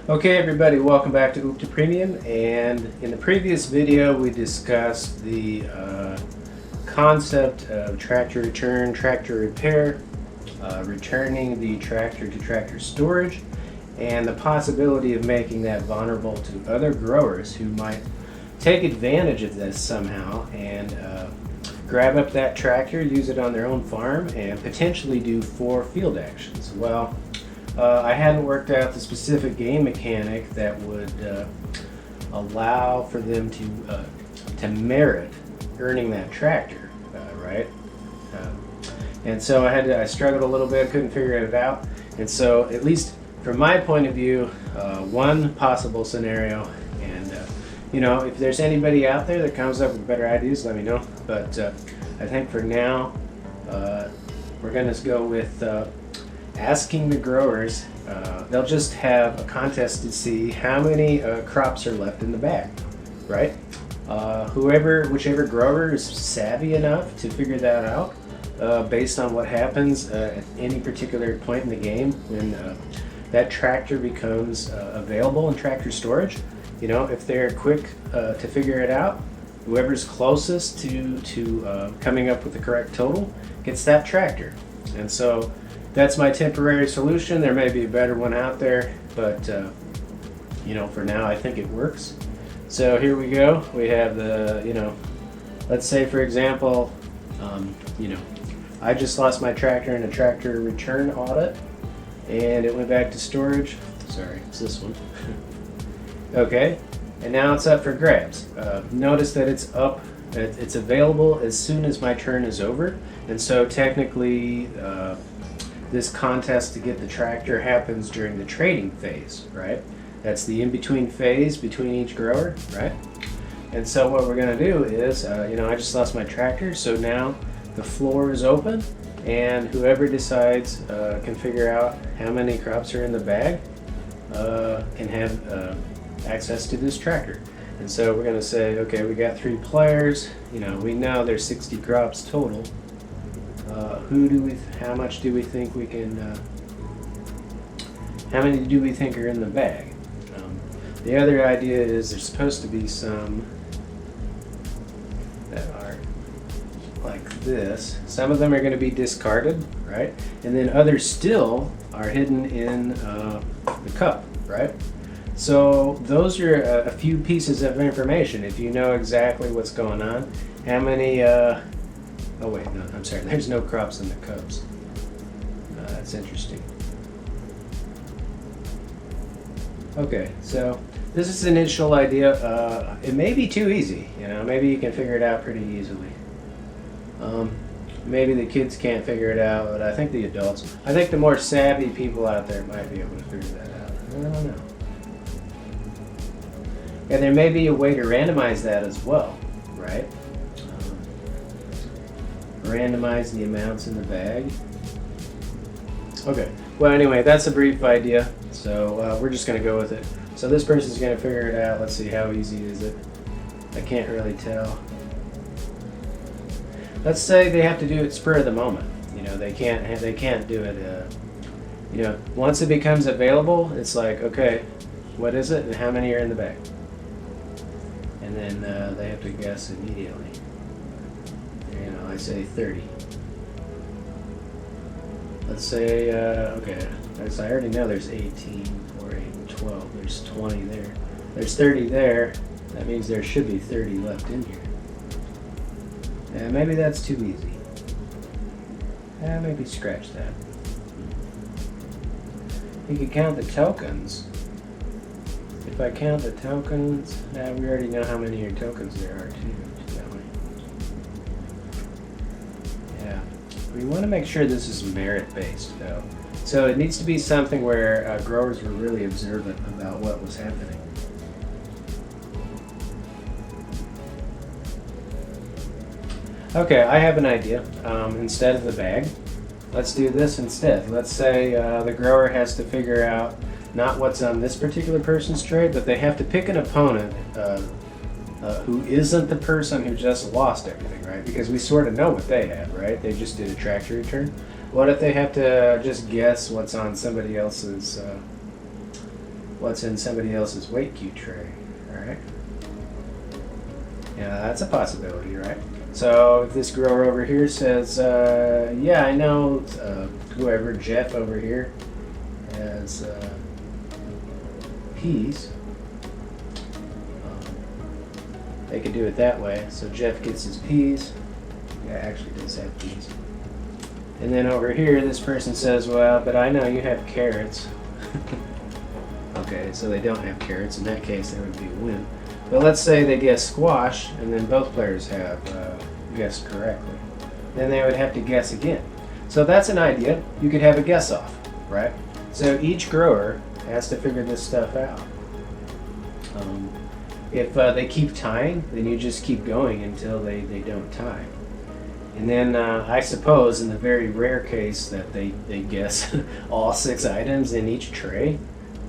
Okay everybody, welcome back to Oop to Premium, and in the previous video we discussed the concept of tractor return, tractor repair, returning the tractor to tractor storage, and the possibility of making that vulnerable to other growers who might take advantage of this somehow and grab up that tractor, use it on their own farm, and potentially do 4 field actions. Well, I hadn't worked out the specific game mechanic that would allow for them to merit earning that tractor, right? And so I struggled a little bit, couldn't figure it out. And so, at least from my point of view, one possible scenario, and if there's anybody out there that comes up with better ideas, let me know. But I think for now, we're going to go with asking the growers. They'll just have a contest to see how many crops are left in the bag, right? Whichever grower is savvy enough to figure that out, based on what happens at any particular point in the game when that tractor becomes available in tractor storage. If they're quick to figure it out, whoever's closest to coming up with the correct total gets that tractor. And so that's my temporary solution. There may be a better one out there, but for now I think it works. So here we go. We have the, let's say for example, I just lost my tractor in a tractor return audit, and it went back to storage. Sorry, it's this one. Okay, and now it's up for grabs. Notice that it's up. It's available as soon as my turn is over, and so technically this contest to get the tractor happens during the trading phase, right? That's the in-between phase between each grower, right? And so what we're going to do is, I just lost my tractor, so now the floor is open, and whoever decides can figure out how many crops are in the bag can have access to this tractor. And so we're going to say, okay, we got 3 players. We know there's 60 crops total. How much do we think we can? How many do we think are in the bag? The other idea is there's supposed to be some that are like this. Some of them are going to be discarded, right? And then others still are hidden in the cup, right? So those are a few pieces of information. If you know exactly what's going on, how many? Oh wait, no, I'm sorry. There's no crops in the cups. That's interesting. Okay, so this is an initial idea. It may be too easy. Maybe you can figure it out pretty easily. Maybe the kids can't figure it out, but I think the more savvy people out there might be able to figure that out. I don't know. And there may be a way to randomize that as well, right? Randomize the amounts in the bag. Okay, well anyway, that's a brief idea, so we're just going to go with it. So this person's going to figure it out. Let's see, how easy is it? I can't really tell. Let's say they have to do it spur of the moment. They can't do it. Once it becomes available, it's like, okay, what is it and how many are in the bag? And then they have to guess immediately. I say 30. Let's say, okay, as I already know there's 18, 4, 8, 12, there's 20 there. There's 30 there, that means there should be 30 left in here. And maybe that's too easy. Maybe scratch that. You can count the tokens. If I count the tokens, we already know how many tokens there are too. We want to make sure this is merit-based, though. So it needs to be something where growers were really observant about what was happening. Okay, I have an idea. Instead of the bag, let's do this instead. Let's say the grower has to figure out not what's on this particular person's trade, but they have to pick an opponent who isn't the person who just lost everything, right? Because we sort of know what they have, right? They just did a tractor return. What if they have to just guess what's on somebody else's what's in somebody else's weight cube tray, all right? Yeah, that's a possibility, right? So if this grower over here says, yeah, I know whoever, Jeff over here, has peas, they could do it that way. So Jeff gets his peas. Yeah, actually does have peas. And then over here, this person says, well, but I know you have carrots. Okay, so they don't have carrots. In that case, there would be a win. But let's say they guess squash, and then both players have guessed correctly. Then they would have to guess again. So that's an idea. You could have a guess off, right? So each grower has to figure this stuff out. If they keep tying, then you just keep going until they don't tie. And then I suppose in the very rare case that they guess all 6 items in each tray,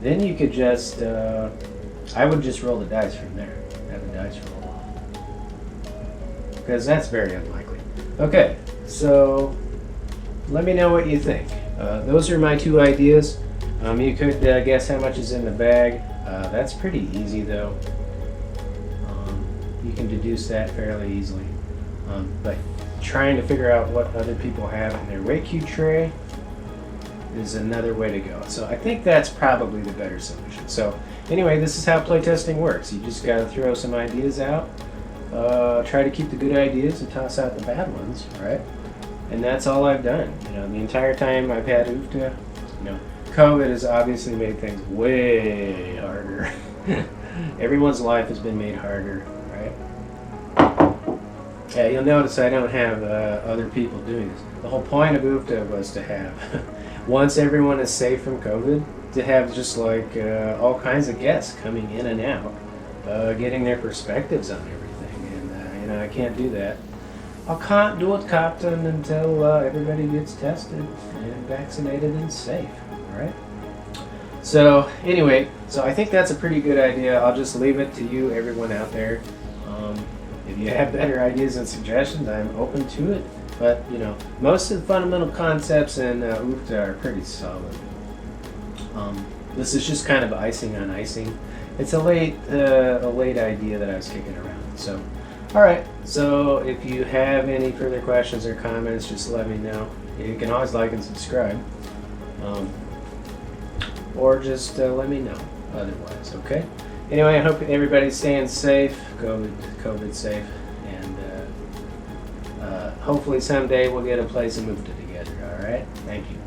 then you could just, I would just roll the dice from there. Have the dice roll off. Because that's very unlikely. Okay, so let me know what you think. Those are my 2 ideas. You could guess how much is in the bag. That's pretty easy though. You can deduce that fairly easily. But trying to figure out what other people have in their weight cube tray is another way to go. So I think that's probably the better solution. So anyway, this is how playtesting works. You just got to throw some ideas out, try to keep the good ideas and toss out the bad ones, right? And that's all I've done. You know, the entire time I've had UFTA, you know, COVID has obviously made things way harder. Everyone's life has been made harder, right? Yeah, you'll notice I don't have other people doing this. The whole point of UFTA was to have, once everyone is safe from COVID, to have just like all kinds of guests coming in and out, getting their perspectives on everything. And you know, I can't do that. I can't do it, Captain, until everybody gets tested and vaccinated and safe, right? So anyway, so I think that's a pretty good idea. I'll just leave it to you, everyone out there. If you have better ideas and suggestions, I'm open to it. But you know, most of the fundamental concepts in UFTA are pretty solid. This is just kind of icing on icing. It's a late idea that I was kicking around. So, all right. So if you have any further questions or comments, just let me know. You can always like and subscribe, or just let me know. Otherwise, okay. Anyway, I hope everybody's staying safe, COVID safe, and hopefully someday we'll get a place and move it together, all right? Thank you.